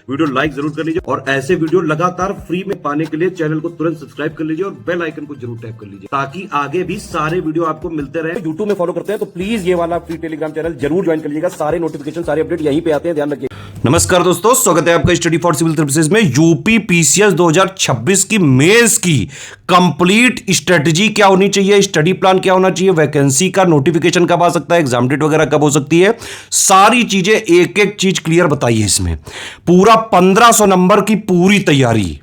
Video like जरूर कर लीजिए और ऐसे वीडियो लगातार फ्री में पाने के लिए चैनल को तुरंत सब्सक्राइब कर लीजिए और बेल आइकन को जरूर टैप कर लीजिए ताकि आगे भी सारे वीडियो आपको मिलते रहे। यूट्यूब में फॉलो करते हैं तो प्लीज ये वाला फ्री टेलीग्राम चैनल जरूर ज्वाइन कर लीजिएगा। सारे नोटिफिकेशन सारे अपडेट यहीं पे आते हैं, ध्यान रखिए। नमस्कार दोस्तों, स्वागत है आपका स्टडी फॉर सिविल सर्विसेज में। यूपी पीसीएस 2026 की मेंस की कंप्लीट स्ट्रेटजी क्या होनी चाहिए, स्टडी प्लान क्या होना चाहिए, वैकेंसी का नोटिफिकेशन कब आ सकता है, एग्जाम डेट वगैरह कब हो सकती है, सारी चीजें एक एक चीज क्लियर बताइए। इसमें पूरा 1500 नंबर की पूरी तैयारी,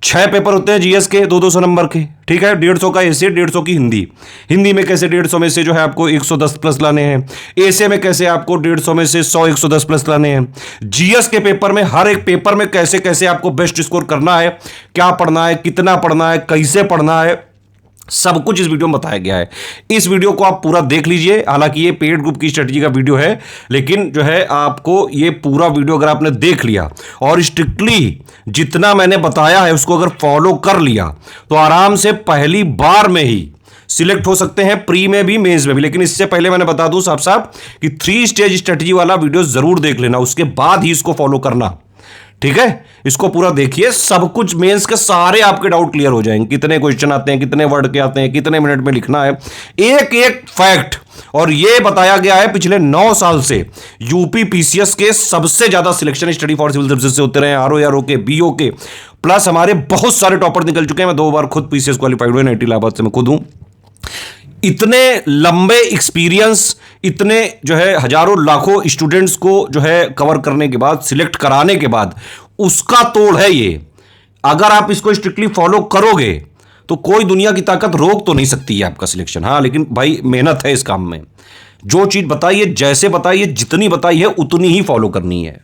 6 पेपर होते हैं जीएस के 200 नंबर के, ठीक है। 150 का एसे, 150 की हिंदी। हिंदी में कैसे 150 में से जो है आपको 110 प्लस लाने हैं, एसे में कैसे आपको 150 में से 100 110 प्लस लाने हैं। जीएस के पेपर में हर एक पेपर में कैसे कैसे आपको बेस्ट स्कोर करना है, क्या पढ़ना है, कितना पढ़ना है, कैसे पढ़ना है, सब कुछ इस वीडियो में बताया गया है। इस वीडियो को आप पूरा देख लीजिए। हालांकि ये पेड ग्रुप की स्ट्रेटजी का वीडियो है, लेकिन जो है आपको ये पूरा वीडियो अगर आपने देख लिया और स्ट्रिक्टली जितना मैंने बताया है उसको अगर फॉलो कर लिया तो आराम से पहली बार में ही सिलेक्ट हो सकते हैं, प्री में भी मेंस में भी। लेकिन इससे पहले मैंने बता दूं साफ साफ कि 3 स्टेज स्ट्रेटजी वाला वीडियो जरूर देख लेना, उसके बाद ही इसको फॉलो करना, ठीक है। इसको पूरा देखिए, सब कुछ मेंस के सारे आपके डाउट क्लियर हो जाएंगे। कितने क्वेश्चन आते हैं, कितने वर्ड के आते हैं, कितने मिनट में लिखना है, एक एक फैक्ट। और यह बताया गया है पिछले 9 साल से यूपी पीसीएस के सबसे ज्यादा selection study for civil services से होते रहे, आरओ के, बीओ के, प्लस हमारे बहुत सारे टॉपर निकल चुके हैं। मैं 2 बार खुद पीसीएस क्वालिफाइड हुए, NIT इलाहाबाद से मैं खुद हूं। इतने लंबे एक्सपीरियंस, इतने जो है हजारों लाखों स्टूडेंट्स को जो है कवर करने के बाद, सिलेक्ट कराने के बाद, उसका तोड़ है ये। अगर आप इसको स्ट्रिक्टली फॉलो करोगे तो कोई दुनिया की ताकत रोक तो नहीं सकती है आपका सिलेक्शन। हाँ, लेकिन भाई मेहनत है इस काम में। जो चीज बताइए, जैसे बताइए, जितनी बताई है उतनी ही फॉलो करनी है।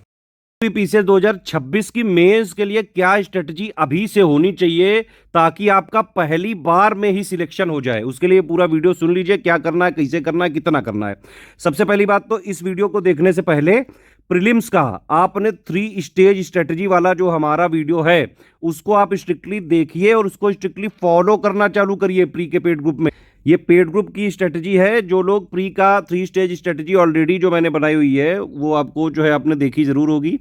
पीसीएस 2026 की मेंस के लिए क्या स्ट्रेटजी अभी से होनी चाहिए ताकि आपका पहली बार में ही सिलेक्शन हो जाए, उसके लिए पूरा वीडियो सुन लीजिए। क्या करना है, कैसे करना है, कितना करना है। सबसे पहली बात तो इस वीडियो को देखने से पहले प्रीलिम्स का आपने 3 स्टेज स्ट्रेटजी वाला जो हमारा वीडियो है उसको आप स्ट्रिक्टली देखिए और उसको स्ट्रिक्टली फॉलो करना चालू करिए प्री के पेड ग्रुप में। ये पेड ग्रुप की स्ट्रेटजी है। जो लोग प्री का 3 स्टेज स्ट्रेटजी ऑलरेडी जो मैंने बनाई हुई है वो आपको जो है आपने देखी जरूर होगी।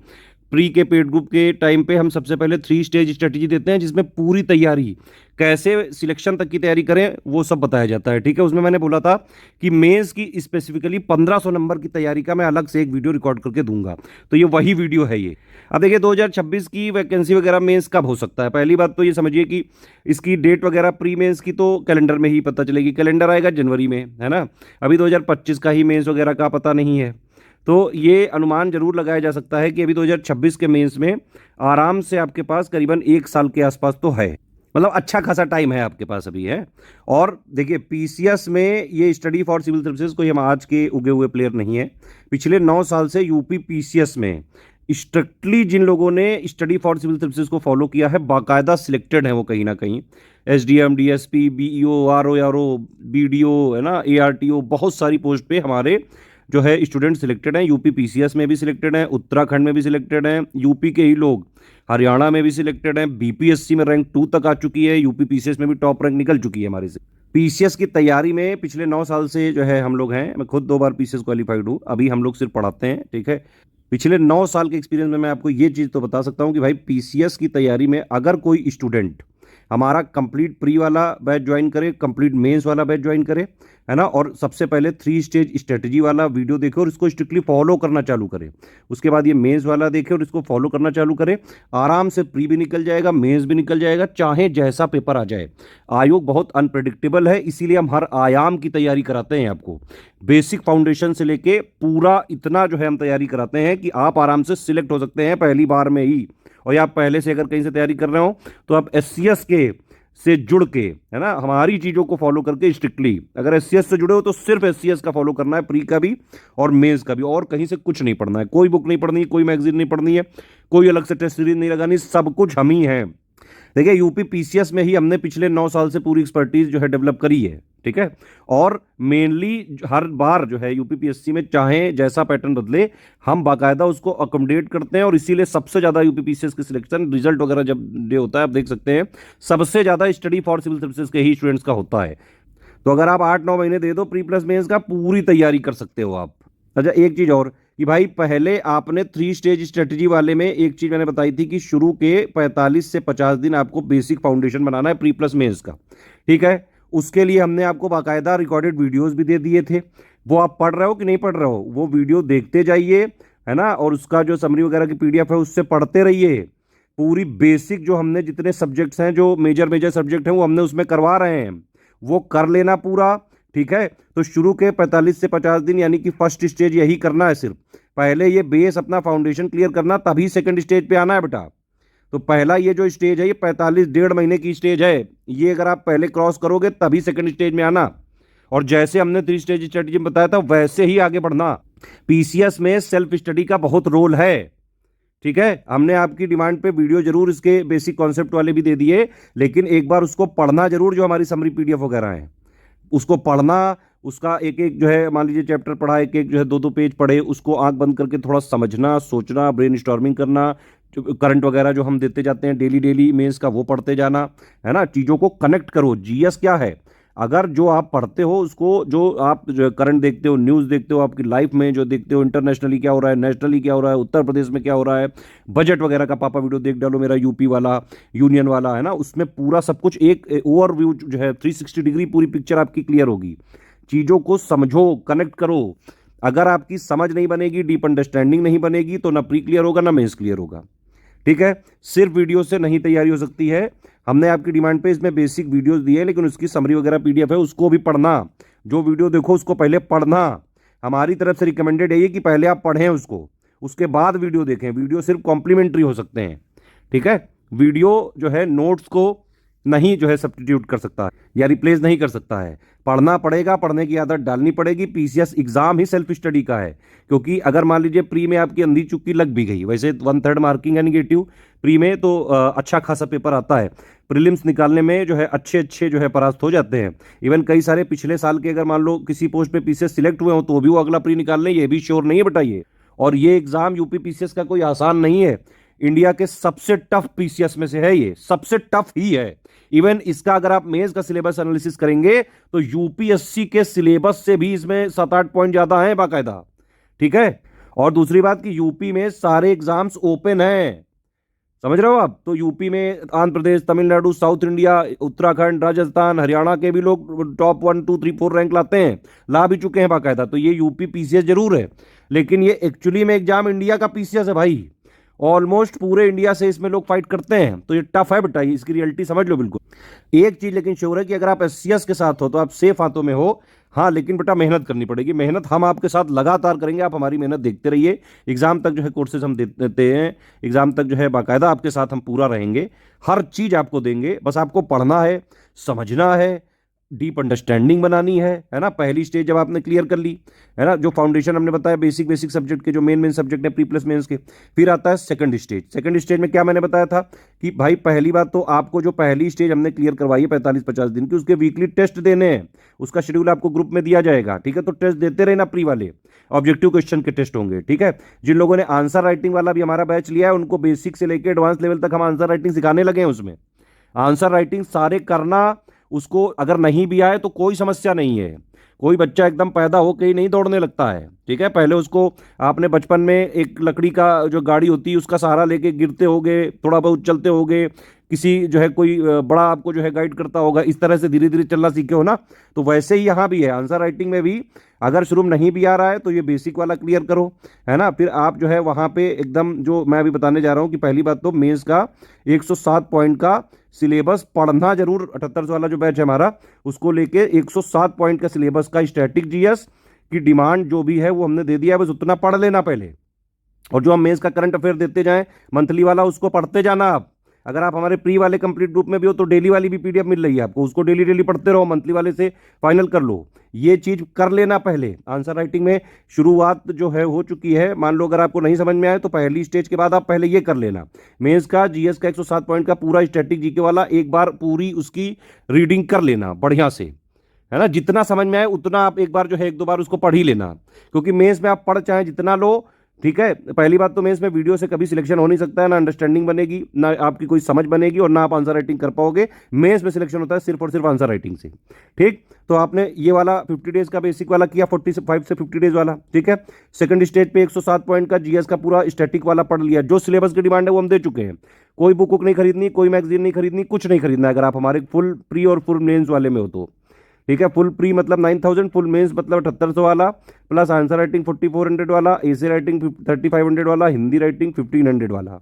प्री के पेड ग्रुप के टाइम पे हम सबसे पहले 3 स्टेज स्ट्रेटजी देते हैं जिसमें पूरी तैयारी, कैसे सिलेक्शन तक की तैयारी करें वो सब बताया जाता है, ठीक है। उसमें मैंने बोला था कि मेंस की स्पेसिफिकली 1500 नंबर की तैयारी का मैं अलग से एक वीडियो रिकॉर्ड करके दूंगा, तो ये वही वीडियो है ये। अब देखिए 2026 की वैकेंसी वगैरह मेंस कब हो सकता है। पहली बात तो ये समझिए कि इसकी डेट वगैरह प्री मेंस की तो कैलेंडर में ही पता चलेगी। कैलेंडर आएगा जनवरी में, है ना। अभी 2025 का ही मेंस वगैरह का पता नहीं है, तो ये अनुमान जरूर लगाया जा सकता है कि अभी 2026 के मेंस में आराम से आपके पास करीबन 1 साल के आसपास तो है, मतलब अच्छा खासा टाइम है आपके पास अभी, है। और देखिए पीसीएस में ये स्टडी फॉर सिविल सर्विसेज कोई हम आज के उगे हुए प्लेयर नहीं है। पिछले 9 साल से यूपी पीसीएस में स्ट्रिक्टली जिन लोगों ने स्टडी फॉर सिविल सर्विसेज को फॉलो किया है, बाकायदा सिलेक्टेड है वो कहीं ना कहीं। SDM, DSP, BEO, RO, BDO, है ना, एआरटीओ, बहुत सारी पोस्ट पे हमारे जो है स्टूडेंट सिलेक्टेड हैं। यूपी पीसीएस में भी सिलेक्टेड हैं, उत्तराखंड में भी सिलेक्टेड हैं, यूपी के ही लोग हरियाणा में भी सिलेक्टेड हैं। बीपीएससी में रैंक 2 तक आ चुकी है, यूपी पीसीएस में भी टॉप रैंक निकल चुकी है हमारे से। पीसीएस की तैयारी में पिछले 9 साल से जो है हम लोग हैं। मैं खुद 2 बार पीसीएस क्वालिफाइड हूँ, अभी हम लोग सिर्फ पढ़ाते हैं, ठीक है। पिछले 9 साल के एक्सपीरियंस में मैं आपको ये चीज़ तो बता सकता हूँ कि भाई पीसीएस की तैयारी में अगर कोई स्टूडेंट हमारा कंप्लीट प्री वाला बैच ज्वाइन करे, कंप्लीट मेंस वाला बैच ज्वाइन करे, है ना, और सबसे पहले 3 स्टेज स्ट्रेटजी वाला वीडियो देखे और इसको स्ट्रिक्टली फॉलो करना चालू करे, उसके बाद ये मेंस वाला देखे और इसको फॉलो करना चालू करे, आराम से प्री भी निकल जाएगा, मेंस भी निकल जाएगा, चाहे जैसा पेपर आ जाए। आयोग बहुत अनप्रेडिक्टेबल है, इसीलिए हम हर आयाम की तैयारी कराते हैं आपको। बेसिक फाउंडेशन से लेके पूरा इतना जो है हम तैयारी कराते हैं कि आप आराम से सिलेक्ट हो सकते हैं पहली बार में ही। और या आप पहले से अगर कहीं से तैयारी कर रहे हो तो आप एससीएस के से जुड़ के, है ना, हमारी चीज़ों को फॉलो करके स्ट्रिक्टली, अगर एससीएस से जुड़े हो तो सिर्फ एससीएस का फॉलो करना है, प्री का भी और मेंस का भी, और कहीं से कुछ नहीं पढ़ना है। कोई बुक नहीं पढ़नी, कोई मैगजीन नहीं पढ़नी है, कोई अलग से टेस्ट सीरीज नहीं लगानी, सब कुछ हम ही हैं। देखिए यूपी पीसीएस में ही हमने पिछले 9 साल से पूरी एक्सपर्टीज जो है डेवलप करी है, ठीक है। और मेनली हर बार जो है यूपी पीएससी में चाहे जैसा पैटर्न बदले हम बाकायदा उसको अकोमोडेट करते हैं, और इसीलिए सबसे ज़्यादा यूपी पीसीएस की सिलेक्शन रिजल्ट वगैरह जब डे होता है आप देख सकते हैं सबसे ज़्यादा स्टडी फॉर सिविल सर्विसेज के ही स्टूडेंट्स का होता है। तो अगर आप 8-9 महीने दे दो प्री प्लस मेंस का, पूरी तैयारी कर सकते हो आप। अच्छा एक चीज़ और कि भाई पहले आपने 3 स्टेज स्ट्रेटजी वाले में एक चीज मैंने बताई थी कि शुरू के 45 से 50 दिन आपको बेसिक फाउंडेशन बनाना है प्री प्लस मेंस का, ठीक है। उसके लिए हमने आपको बाकायदा रिकॉर्डेड वीडियोस भी दे दिए थे, वो आप पढ़ रहे हो कि नहीं पढ़ रहे हो, वो वीडियो देखते जाइए, है ना, और उसका जो समरी वगैरह की पीडीएफ है उससे पढ़ते रहिए। पूरी बेसिक जो हमने जितने सब्जेक्ट्स हैं, जो मेजर मेजर सब्जेक्ट हैं, वो हमने उसमें करवा रहे हैं, वो कर लेना पूरा, ठीक है। तो शुरू के 45 से 50 दिन यानी कि फर्स्ट स्टेज यही करना है, सिर्फ पहले ये बेस अपना फाउंडेशन क्लियर करना, तभी सेकंड स्टेज पे आना है बेटा। तो पहला ये जो स्टेज है ये 45 डेढ़ महीने की स्टेज है, ये अगर आप पहले क्रॉस करोगे तभी सेकंड स्टेज में आना, और जैसे हमने 3 स्टेज स्ट्रेटजी में बताया था वैसे ही आगे बढ़ना। पीसीएस में सेल्फ स्टडी का बहुत रोल है, ठीक है। हमने आपकी डिमांड पे वीडियो जरूर इसके बेसिक कॉन्सेप्ट वाले भी दे दिए, लेकिन एक बार उसको पढ़ना जरूर, जो हमारी समरी पीडीएफ वगैरह है उसको पढ़ना, उसका एक एक जो है मान लीजिए चैप्टर पढ़ा, एक एक जो है 2-2 पेज पढ़े, उसको आंख बंद करके थोड़ा समझना, सोचना, ब्रेन स्टॉर्मिंग करना, करंट वगैरह जो हम देते जाते हैं डेली डेली मेंस का वो पढ़ते जाना, है ना। चीज़ों को कनेक्ट करो। जीएस क्या है, अगर जो आप पढ़ते हो उसको, जो आप जो करंट देखते हो, न्यूज़ देखते हो, आपकी लाइफ में जो देखते हो, इंटरनेशनली क्या हो रहा है, नेशनली क्या हो रहा है, उत्तर प्रदेश में क्या हो रहा है, बजट वगैरह का पापा वीडियो देख डालो मेरा, यूपी वाला, यूनियन वाला, है ना, उसमें पूरा सब कुछ एक ओवरव्यू जो है 360 डिग्री पूरी पिक्चर आपकी क्लियर होगी। चीज़ों को समझो, कनेक्ट करो। अगर आपकी समझ नहीं बनेगी, डीप अंडरस्टैंडिंग नहीं बनेगी, तो ना प्री क्लियर होगा ना मेंस क्लियर होगा, ठीक है। सिर्फ वीडियो से नहीं तैयारी हो सकती है। हमने आपकी डिमांड पे इसमें बेसिक वीडियोस दिए हैं, लेकिन उसकी समरी वगैरह पीडीएफ है, उसको भी पढ़ना। जो वीडियो देखो उसको पहले पढ़ना। हमारी तरफ से रिकमेंडेड है ये कि पहले आप पढ़ें उसको, उसके बाद वीडियो देखें। वीडियो सिर्फ कॉम्प्लीमेंट्री हो सकते हैं, ठीक है। वीडियो जो है नोट्स को नहीं जो है सब्स्टिट्यूट कर सकता है या रिप्लेस नहीं कर सकता है। पढ़ना पड़ेगा, पढ़ने की आदत डालनी पड़ेगी। पीसीएस एग्जाम ही सेल्फ स्टडी का है, क्योंकि अगर मान लीजिए प्री में आपकी अंधी चुक्की लग भी गई, वैसे 1/3 मार्किंग है निगेटिव प्री में, तो अच्छा खासा पेपर आता है। प्रीलिम्स निकालने में जो है अच्छे अच्छे जो है परास्त हो जाते हैं। इवन कई सारे पिछले साल के अगर मान लो किसी पोस्ट पे पीसीएस सिलेक्ट हुए हो तो भी वो अगला प्री निकाल लें, ये भी श्योर नहीं है बेटा ये। और ये एग्जाम यूपी पीसीएस का कोई आसान नहीं है, इंडिया के सबसे टफ पीसीएस में से है, ये सबसे टफ ही है। इवन इसका अगर आप मेंस का सिलेबस एनालिसिस करेंगे तो यूपीएससी के सिलेबस से भी इसमें 7-8 पॉइंट ज्यादा हैं बाकायदा, ठीक है। और दूसरी बात कि यूपी में सारे एग्जाम्स ओपन हैं, समझ रहे हो आप। तो यूपी में आंध्र प्रदेश, तमिलनाडु, साउथ इंडिया, उत्तराखंड, राजस्थान, हरियाणा के भी लोग टॉप 1, 2, 3, 4 रैंक लाते हैं, ला भी चुके हैं बाकायदा। तो ये यूपी पीसीएस जरूर है, लेकिन ये एक्चुअली में एग्जाम इंडिया का पीसीएस है भाई। ऑलमोस्ट पूरे इंडिया से इसमें लोग फाइट करते हैं, तो ये टफ है बेटा, इसकी रियलिटी समझ लो बिल्कुल। एक चीज लेकिन श्योर है कि अगर आप एससीएस के साथ हो तो आप सेफ हाथों में हो। हाँ, लेकिन बेटा मेहनत करनी पड़ेगी। मेहनत हम आपके साथ लगातार करेंगे, आप हमारी मेहनत देखते रहिए। एग्जाम तक जो है कोर्सेज हम देते हैं, एग्जाम तक जो है बाकायदा आपके साथ हम पूरा रहेंगे, हर चीज आपको देंगे। बस आपको पढ़ना है, समझना है, डीप अंडरस्टैंडिंग बनानी है ना। पहली स्टेज जब आपने क्लियर कर ली, है ना, जो फाउंडेशन हमने बताया बेसिक सब्जेक्ट के, जो मेन सब्जेक्ट है प्री प्लस मेंस के, फिर आता है सेकंड स्टेज। सेकंड स्टेज में क्या मैंने बताया था कि भाई पहली बात तो आपको जो पहली स्टेज हमने क्लियर करवाई है 45-50 दिन की, उसके वीकली टेस्ट देने हैं। उसका शेड्यूल आपको ग्रुप में दिया जाएगा, ठीक है। तो टेस्ट देते रहना, प्री वाले ऑब्जेक्टिव क्वेश्चन के टेस्ट होंगे, ठीक है। जिन लोगों ने आंसर राइटिंग वाला भी हमारा बैच लिया है, उनको बेसिक से लेकर एडवांस लेवल तक हम आंसर राइटिंग सिखाने लगे हैं। उसमें आंसर राइटिंग सारे करना, उसको अगर नहीं भी आए तो कोई समस्या नहीं है। कोई बच्चा एकदम पैदा होकर ही नहीं दौड़ने लगता है, ठीक है। पहले उसको आपने बचपन में एक लकड़ी का जो गाड़ी होती है उसका सहारा लेके गिरते होगे, थोड़ा बहुत चलते होगे, किसी जो है कोई बड़ा आपको जो है गाइड करता होगा, इस तरह से धीरे धीरे चलना सीखे हो ना। तो वैसे ही यहाँ भी है, आंसर राइटिंग में भी अगर शुरू में नहीं भी आ रहा है तो ये बेसिक वाला क्लियर करो, है ना। फिर आप जो है वहाँ पे एकदम, जो मैं अभी बताने जा रहा हूँ कि पहली बात तो मेंस का 107 पॉइंट का सिलेबस पढ़ना जरूर। 78 वाला जो बैच है हमारा, उसको लेके 107 पॉइंट का सिलेबस का स्टैटिक जीएस की डिमांड जो भी है वो हमने दे दिया है, बस उतना पढ़ लेना पहले। और जो हम मेंस का करंट अफेयर देते जाएं मंथली वाला, उसको पढ़ते जाना आप। अगर आप हमारे प्री वाले कंप्लीट ग्रुप में भी हो तो डेली वाली भी पीडीएफ मिल रही है आपको, उसको डेली डेली पढ़ते रहो, मंथली वाले से फाइनल कर लो। ये चीज कर लेना पहले। आंसर राइटिंग में शुरुआत जो है हो चुकी है, मान लो अगर आपको नहीं समझ में आए तो पहली स्टेज के बाद आप पहले ये कर लेना। मेंस का जीएस का 107 पॉइंट का पूरा स्टैटिक जीके वाला एक बार पूरी उसकी रीडिंग कर लेना बढ़िया से, है ना। जितना समझ में आए उतना आप एक बार जो है 1-2 बार उसको पढ़ ही लेना, क्योंकि मेंस में आप पढ़ चाहे जितना लो, ठीक है। पहली बात तो मेंस में वीडियो से कभी सिलेक्शन हो नहीं सकता है, ना अंडरस्टैंडिंग बनेगी, ना आपकी कोई समझ बनेगी, और ना आप आंसर राइटिंग कर पाओगे। मेंस में सिलेक्शन होता है सिर्फ और सिर्फ आंसर राइटिंग से। ठीक, तो आपने ये वाला 50 डेज का बेसिक वाला किया, 45 से 50 डेज वाला। ठीक है, सेकंड स्टेज पे 107 पॉइंट का जीएस का पूरा स्टैटिक वाला पढ़ लिया। जो सिलेबस की डिमांड है वो हम दे चुके हैं। कोई बुक नहीं खरीदनी, कोई मैगजीन नहीं खरीदनी, कुछ नहीं खरीदना अगर आप हमारे फुल प्री और फुल मेंस वाले में हो तो। ठीक है, फुल प्री मतलब 9000, फुल मेंस मतलब 7800 वाला, प्लस आंसर राइटिंग 4400 वाला, एसे राइटिंग 3500 वाला, हिंदी राइटिंग 1500 वाला।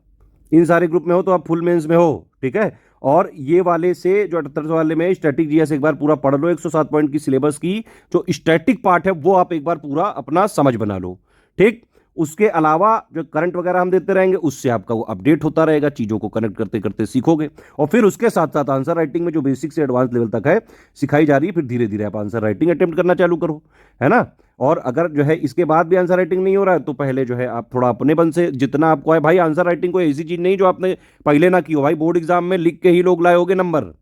इन सारे ग्रुप में हो तो आप फुल मेंस में हो। ठीक है, और ये वाले से जो 7800 वाले में स्टैटिक जीएस एक बार पूरा पढ़ लो, 107 पॉइंट की सिलेबस की जो स्टैटिक पार्ट है वो आप एक बार पूरा अपना समझ बना लो। ठीक, उसके अलावा जो करंट वगैरह हम देते रहेंगे उससे आपका वो अपडेट होता रहेगा, चीज़ों को कनेक्ट करते करते सीखोगे। और फिर उसके साथ साथ आंसर राइटिंग में जो बेसिक से एडवांस लेवल तक है सिखाई जा रही है, फिर धीरे धीरे आप आंसर राइटिंग अटेम्प्ट करना चालू करो, है ना। और अगर जो है इसके बाद भी आंसर राइटिंग नहीं हो रहा है तो पहले जो है आप थोड़ा अपने बन से जितना आपको है, भाई आंसर राइटिंग कोई ऐसी चीज़ नहीं जो आपने पहले ना की हो। भाई बोर्ड एग्जाम में लिख के ही लोग लाए होगे नंबर,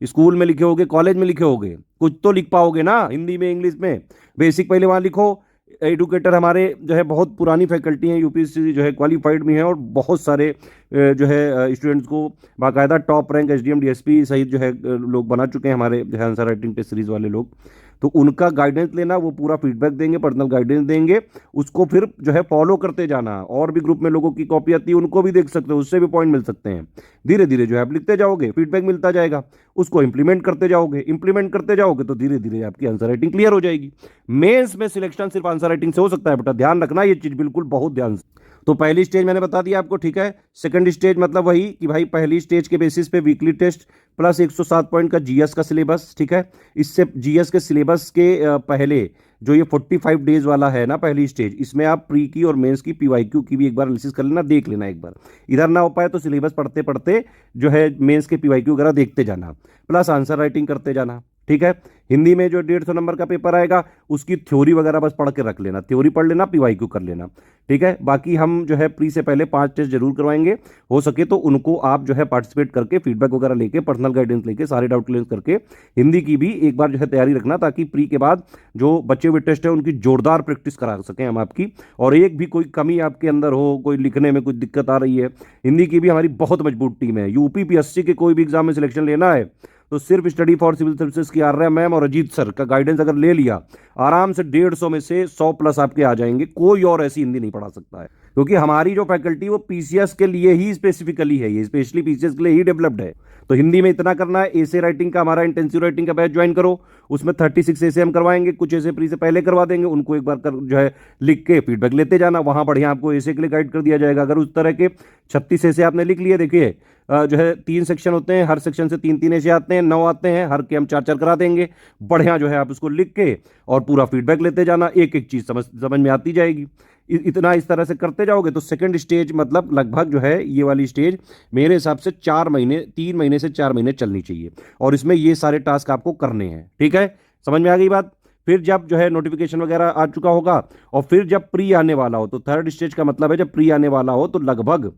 स्कूल में लिखे होगे, कॉलेज में लिखे होगे, कुछ तो लिख पाओगे ना हिंदी में, इंग्लिश में। बेसिक पहले वहाँ लिखो। एडुकेटर हमारे जो है बहुत पुरानी फैकल्टी हैं, यूपीएससी जो है क्वालिफाइड भी हैं, और बहुत सारे जो है स्टूडेंट्स को बाकायदा टॉप रैंक एसडीएम डीएसपी सहित जो है लोग बना चुके हैं हमारे जो है आंसर राइटिंग टेस्ट सीरीज वाले लोग। तो उनका गाइडेंस लेना, वो पूरा फीडबैक देंगे, पर्सनल गाइडेंस देंगे, उसको फिर जो है फॉलो करते जाना। और भी ग्रुप में लोगों की कॉपी आती है, उनको भी देख सकते हो, उससे भी पॉइंट मिल सकते हैं। धीरे धीरे जो है आप लिखते जाओगे, फीडबैक मिलता जाएगा, उसको इंप्लीमेंट करते जाओगे, इंप्लीमेंट करते जाओगे तो धीरे धीरे आपकी आंसर राइटिंग क्लियर हो जाएगी। मेंस में सिलेक्शन सिर्फ आंसर राइटिंग से हो सकता है बेटा, ध्यान रखना ये चीज बिल्कुल बहुत ध्यान से। तो पहली स्टेज मैंने बता दिया आपको, ठीक है। सेकंड स्टेज मतलब वही कि भाई पहली स्टेज के बेसिस पे वीकली टेस्ट प्लस 107 पॉइंट का जीएस का सिलेबस। ठीक है, इससे जीएस के सिलेबस के पहले जो ये 45 डेज वाला है ना पहली स्टेज, इसमें आप प्री की और मेंस की पीवाईक्यू की भी एक बार एनालिसिस कर लेना, देख लेना एक बार। इधर ना हो पाए तो सिलेबस पढ़ते पढ़ते जो है मेंस के पीवाईक्यू वगैरह देखते जाना, प्लस आंसर राइटिंग करते जाना। ठीक है, हिंदी में जो 150 नंबर का पेपर आएगा उसकी थ्योरी वगैरह बस पढ़ के रख लेना, थ्योरी पढ़ लेना, पीवाईक्यू कर लेना। ठीक है, बाकी हम जो है प्री से पहले 5 टेस्ट जरूर करवाएंगे, हो सके तो उनको आप जो है पार्टिसिपेट करके फीडबैक वगैरह लेके, पर्सनल गाइडेंस लेके, सारे डाउट क्लियर करके हिंदी की भी एक बार जो है तैयारी रखना, ताकि प्री के बाद जो बचे हुए टेस्ट है उनकी जोरदार प्रैक्टिस करा सकें हम आपकी। और एक भी कोई कमी आपके अंदर हो, कोई लिखने में कोई दिक्कत आ रही है, हिंदी की भी हमारी बहुत मजबूत टीम है। यूपी पीएससी के कोई भी एग्जाम में सिलेक्शन लेना है तो सिर्फ स्टडी फॉर सिविल सर्विसेज की आर्या मैम और अजीत सर का गाइडेंस अगर ले लिया, आराम से 150 में से 100 प्लस आपके आ जाएंगे। कोई और ऐसी हिंदी नहीं पढ़ा सकता है, क्योंकि हमारी जो फैकल्टी वो पीसीएस के लिए ही स्पेसिफिकली है, ये स्पेशली पीसीएस के लिए ही डेवलप्ड है। तो हिंदी में इतना करना है। एसे राइटिंग का हमारा इंटेंसिव राइटिंग का बैच ज्वाइन करो, उसमें 36 एसे हम करवाएंगे, कुछ एसे प्री से पहले करवा देंगे, उनको एक बार जो है लिख के फीडबैक लेते जाना, वहां बढ़िया आपको एसे के लिए गाइड कर दिया जाएगा। अगर उस तरह के 36 एसे आपने लिख लिए, देखिए जो है 3 सेक्शन होते हैं, हर सेक्शन से 3-3 एसे आते हैं, 9 आते हैं, हर के हम 4-4 करा देंगे। बढ़िया जो है आप उसको लिख के और पूरा फीडबैक लेते जाना, एक एक चीज समझ में आती जाएगी। इतना इस तरह से करते जाओगे तो सेकंड स्टेज मतलब लगभग जो है ये वाली स्टेज मेरे हिसाब से 4 महीने, 3 महीने से 4 महीने चलनी चाहिए, और इसमें ये सारे टास्क आपको करने हैं। ठीक है, समझ में आ गई बात। फिर जब जो है नोटिफिकेशन वगैरह आ चुका होगा और फिर जब प्री आने वाला हो, तो थर्ड स्टेज का मतलब है जब प्री आने वाला हो तो लगभग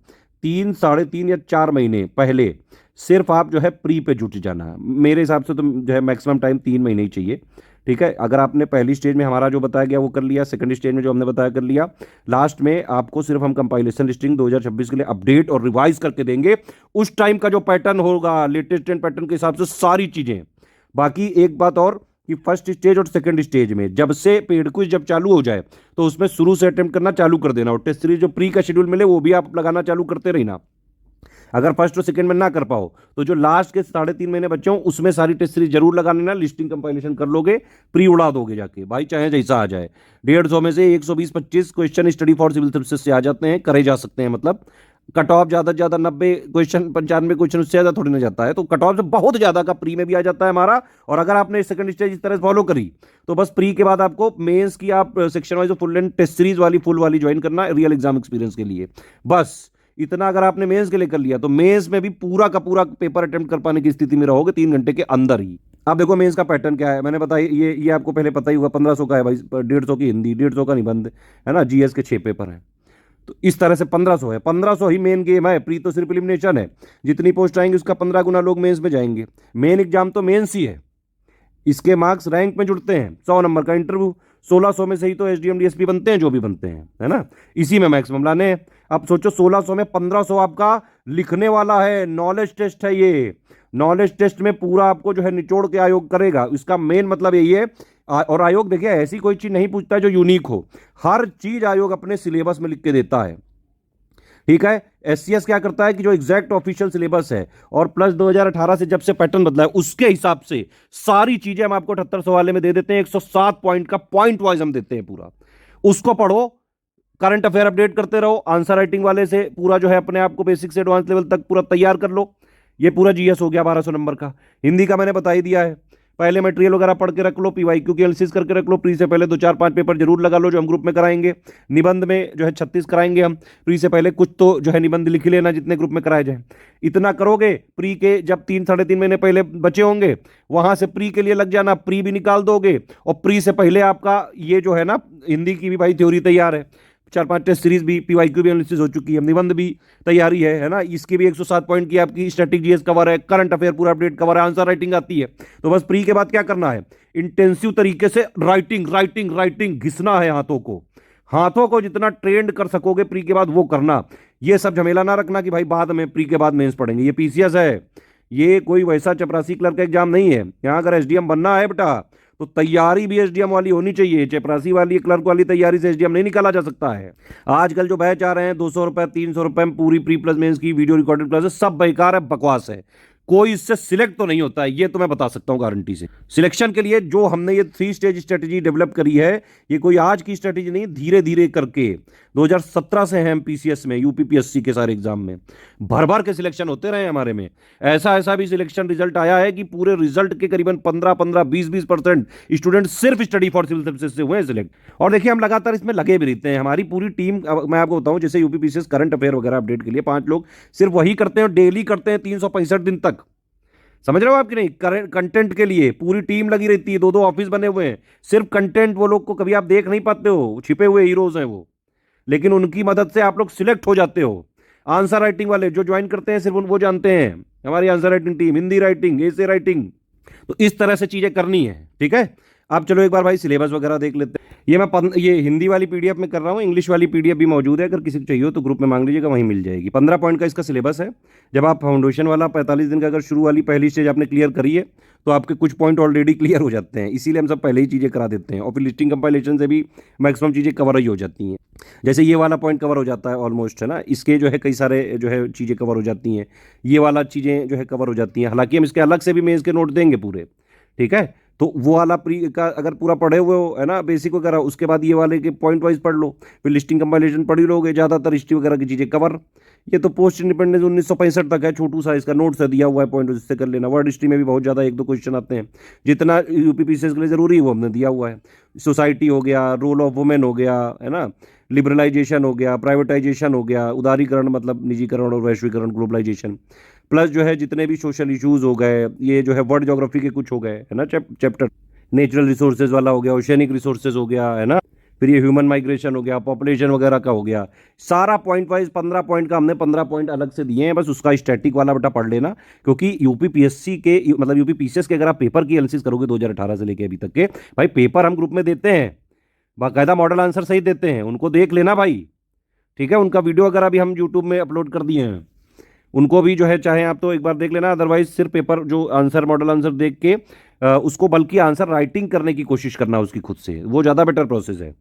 3, 3.5 या 4 महीने पहले सिर्फ आप जो है प्री पे जुट जाना। मेरे हिसाब से तो जो है मैक्सिमम टाइम 3 महीने ही चाहिए। ठीक है, अगर आपने पहली स्टेज में हमारा जो बताया गया वो कर लिया, सेकंड स्टेज में जो हमने बताया कर लिया, लास्ट में आपको सिर्फ हम कंपाइलेशन लिस्टिंग 2026 के लिए अपडेट और रिवाइज करके देंगे। उस टाइम का जो पैटर्न होगा लेटेस्ट ट्रेंड पैटर्न के हिसाब से सारी चीजें। बाकी एक बात और कि फर्स्ट स्टेज और सेकंड स्टेज में जब से पेड क्विज जब चालू हो जाए तो उसमें शुरू से अटेम्प्ट करना चालू कर देना, और टेस्ट सीरीज जो प्री का शेड्यूल मिले वो भी आप लगाना चालू करते रहना। अगर फर्स्ट और सेकंड में ना कर पाओ तो जो लास्ट के 3.5 महीने बच्चे हों उसमें सारी टेस्ट सीरीज जरूर लगा लेना, लिस्टिंग कंपाइलेशन कर लोगे, प्री उड़ा दोगे जाके, भाई चाहे जैसा आ जाए। 150 में से 120-25 question study for civil services से आ जाते हैं, करे जा सकते हैं। मतलब कट ऑफ ज्यादा से ज्यादा 90 क्वेश्चन, 95 क्वेश्चन, उससे ज्यादा थोड़ी ना जाता है, तो कट ऑफ से बहुत ज्यादा का प्री में भी आ जाता है हमारा। और अगर आपने सेकंड स्टेज इस तरह से फॉलो करी तो बस प्री के बाद आपको मेंस की आप section wise full length test series वाली फुल वाली ज्वाइन करना रियल एग्जाम एक्सपीरियंस के लिए। बस इतना अगर आपने मेंस के लिए कर लिया तो मेंस में भी पूरा का पूरा पेपर अटेम्प्ट कर पाने की स्थिति में रहोगे 3 घंटे के अंदर ही। अब देखो मेंस का पैटर्न क्या है, मैंने बताया ये आपको पहले पता ही होगा। 1500 का है भाई, 150 की हिंदी, 150 का निबंध है ना, जीएस के 6 पेपर हैं, तो इस तरह से 1500 है। 1500 ही मेन गेम है, प्री तो सिर्फ एलिमिनेशन है। जितनी पोस्ट आएंगी उसका 15 गुना लोग मेंस में जाएंगे। मेन एग्जाम तो मेंस ही है, इसके मार्क्स रैंक में जुड़ते हैं। 100 नंबर का इंटरव्यू, 1600 में से ही तो एसडीएम डीएसपी बनते हैं, जो भी बनते हैं, है ना। इसी में मैक्सिमम लाने हैं। अब सोचो 1600 में 1500 आपका लिखने वाला है, नॉलेज टेस्ट है ये। नॉलेज टेस्ट में पूरा आपको जो है निचोड़ के आयोग करेगा। इसका मेन मतलब यही है। और आयोग देखिए ऐसी कोई चीज नहीं पूछता है जो यूनिक हो, हर चीज आयोग अपने सिलेबस में लिख के देता है, ठीक है। एससीएस क्या करता है कि जो एग्जैक्ट ऑफिशियल सिलेबस है और प्लस 2018 से जब से पैटर्न बदला है उसके हिसाब से सारी चीजें हम आपको 78 वाले में दे देते हैं। 107 पॉइंट का पॉइंट वाइज हम देते हैं पूरा, उसको पढ़ो, करंट अफेयर अपडेट करते रहो। आंसर राइटिंग वाले से पूरा जो है अपने आप को बेसिक से एडवांस लेवल तक पूरा तैयार कर लो। ये पूरा जीएस हो गया 1200 नंबर का। हिंदी का मैंने बता ही दिया है। पहले मटेरियल वगैरह पढ़ के रख लो, पीवाईक्यू की एनालिसिस करके रख लो। प्री से पहले 2 4 5 पेपर जरूर लगा लो जो हम ग्रुप में कराएंगे। निबंध में जो है 36 कराएंगे हम। प्री से पहले कुछ तो जो है निबंध लिख लेना जितने ग्रुप में कराए जाए। इतना करोगे, प्री के जब 3 3.5 महीने पहले बचे होंगे वहां से प्री के लिए लग जाना, प्री भी निकाल दोगे। और प्री से पहले आपका ये जो है ना हिंदी की भी भाई थ्योरी तैयार है, 4 5 टेस्ट सीरीज भी, पीवाईक्यू भी एनालिसिस हो चुकी है, निबंध भी तैयारी है ना। इसकी भी 107 पॉइंट की आपकी स्टैटिक जीएस कवर है, करंट अफेयर पूरा अपडेट कवर है, आंसर राइटिंग आती है। तो बस प्री के बाद क्या करना है, इंटेंसिव तरीके से राइटिंग राइटिंग राइटिंग घिसना है हाथों को जितना ट्रेंड कर सकोगे प्री के बाद वो करना। ये सब झमेला ना रखना कि भाई बाद में प्री के बाद मेंस पढ़ेंगे। ये पीसीएस है, ये कोई वैसा चपरासी क्लर्क का एग्जाम नहीं है। यहां अगर एसडीएम बनना है बेटा तो तैयारी भी एसडीएम वाली होनी चाहिए। चपरासी वाली क्लर्क वाली तैयारी से एसडीएम नहीं निकाला जा सकता है। आजकल जो बैच आ रहे हैं 200 रुपए 300 रुपए में पूरी प्री प्लस मेंस की वीडियो रिकॉर्डेड क्लासेस, सब बेकार है, बकवास है। कोई इससे सिलेक्ट तो नहीं होता है, ये तो मैं बता सकता हूं गारंटी से। सिलेक्शन के लिए जो हमने ये 3 स्टेज स्ट्रेटेजी डेवलप करी है, ये कोई आज की स्ट्रेटेजी नहीं, धीरे धीरे करके 2017 से हैं पीसीएस में, यूपीपीएससी के सारे एग्जाम में भर भर के सिलेक्शन होते रहे हमारे में। ऐसा भी सिलेक्शन रिजल्ट आया है कि पूरे रिजल्ट के करीबन 15-15, 20% स्टूडेंट सिर्फ स्टडी फॉर सिविल सर्विसेज से हुए हैं सिलेक्ट। और देखिए हम लगातार इसमें लगे भी रहते हैं। हमारी पूरी टीम, मैं आपको बताऊं, जैसे यूपीपीसीएस करंट अफेयर वगैरह अपडेट के लिए 5 लोग सिर्फ वही करते हैं, डेली करते हैं 365 दिन तक। समझ रहे हो आप कि नहीं? कंटेंट के लिए पूरी टीम लगी रहती है, 2 ऑफिस बने हुए हैं सिर्फ कंटेंट। वो लोग को कभी आप देख नहीं पाते हो, छिपे हुए हीरोज हैं वो, लेकिन उनकी मदद से आप लोग सिलेक्ट हो जाते हो। आंसर राइटिंग वाले जो ज्वाइन करते हैं सिर्फ वो जानते हैं हमारी answer writing team, Hindi writing, essay writing. तो इस तरह से चीजें करनी है, ठीक है। अब चलो एक बार भाई सिलेबस वगैरह देख लेते हैं। ये हिंदी वाली पीडीएफ में कर रहा हूँ, इंग्लिश वाली पीडीएफ भी मौजूद है, अगर किसी को चाहिए हो तो ग्रुप में मांग लीजिएगा, वहीं मिल जाएगी। 15 पॉइंट का इसका सिलेबस है। जब आप फाउंडेशन वाला 45 दिन का अगर शुरू वाली पहली स्टेज आपने क्लियर करी है तो आपके कुछ पॉइंट ऑलरेडी क्लियर हो जाते हैं, इसीलिए हम सब पहले ही चीज़ें करा देते हैं। और फिर लिस्टिंग कंपाइलेशन से भी मैक्सिमम चीज़ें कवर ही हो जाती हैं। जैसे ये वाला पॉइंट कवर हो जाता है ऑलमोस्ट, है ना। इसके जो है कई सारे जो है चीज़ें कवर हो जाती हैं, ये वाला चीज़ें जो है कवर हो जाती हैं। हालांकि हम इसके अलग से भी मेंस के नोट देंगे पूरे, ठीक है। तो वो वाला प्री का अगर पूरा पढ़े हुए हो, है ना, बेसिक वगैरह, उसके बाद ये वाले के पॉइंट वाइज पढ़ लो, फिर लिस्टिंग कंपाइलेशन पढ़ ही लोगे, ज़्यादातर हिस्ट्री वगैरह की चीज़ें कवर। ये तो पोस्ट इंडिपेंडेंस 1965 तक है, छोटू सा इसका नोट से दिया हुआ है पॉइंट, उससे कर लेना। वर्ड हिस्ट्री में भी बहुत ज़्यादा 1-2 क्वेश्चन आते हैं, जितना यूपीपीसीएस के लिए जरूरी है वो हमने दिया हुआ है। सोसाइटी हो गया, रोल ऑफ वुमेन हो गया, है ना, लिबरलाइजेशन हो गया, प्राइवेटाइजेशन हो गया, उदारीकरण मतलब निजीकरण और वैश्वीकरण, ग्लोबलाइजेशन, प्लस जो है जितने भी सोशल इश्यूज हो गए, ये जो है वर्ल्ड ज्योग्राफी के कुछ हो गए, है ना, चैप्टर। नेचुरल रिसोर्सेज वाला हो गया, ओशियनिक रिसोर्सेज हो गया, है ना, फिर ये ह्यूमन माइग्रेशन हो गया, पॉपुलेशन वगैरह का हो गया। सारा पॉइंट वाइज 15 पॉइंट का हमने 15 पॉइंट अलग से दिए हैं, बस उसका स्टैटिक वाला बेटा पढ़ लेना। क्योंकि यूपीपीएससी के मतलब यूपीपीसीएस के अगर आप पेपर की एनालिसिस करोगे 2018 से लेके अभी तक के, भाई पेपर हम ग्रुप में देते हैं, बाकायदा मॉडल आंसर सही देते हैं, उनको देख लेना भाई, ठीक है। उनका वीडियो वगैरह भी हम यूट्यूब में अपलोड कर दिए हैं, उनको भी जो है चाहे आप तो एक बार देख लेना। अदरवाइज सिर्फ पेपर जो आंसर मॉडल आंसर देख के उसको बल्कि आंसर राइटिंग करने की कोशिश करना उसकी खुद से, वो ज़्यादा बेटर प्रोसेस है।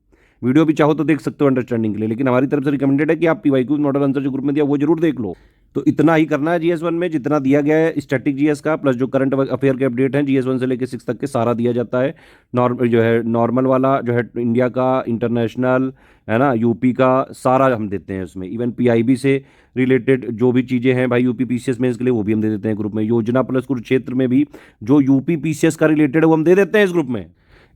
वीडियो भी चाहो तो देख सकते हो अंडरस्टैंडिंग के लिए, लेकिन हमारी तरफ से रिकमेंडेड है कि आप पीवाईक्यू मॉडल आंसर जो ग्रुप में दिया वो जरूर देख लो। तो इतना ही करना है जीएस 1 में, जितना दिया गया है स्टैटिक जीएस का, प्लस जो करंट अफेयर के अपडेट हैं जीएस 1 से लेकर 6 तक के सारा दिया जाता है। जो है नॉर्मल वाला जो है इंडिया का, इंटरनेशनल, है ना, यूपी का, सारा हम देते हैं उसमें। इवन पीआईबी से रिलेटेड जो भी चीज़ें हैं भाई यूपीपीसीएस में, इसके लिए वो भी हम दे देते हैं ग्रुप में। योजना प्लस कुरुक्षेत्र में भी जो यूपीपीसीएस का रिलेटेड है वो हम दे देते हैं इस ग्रुप में।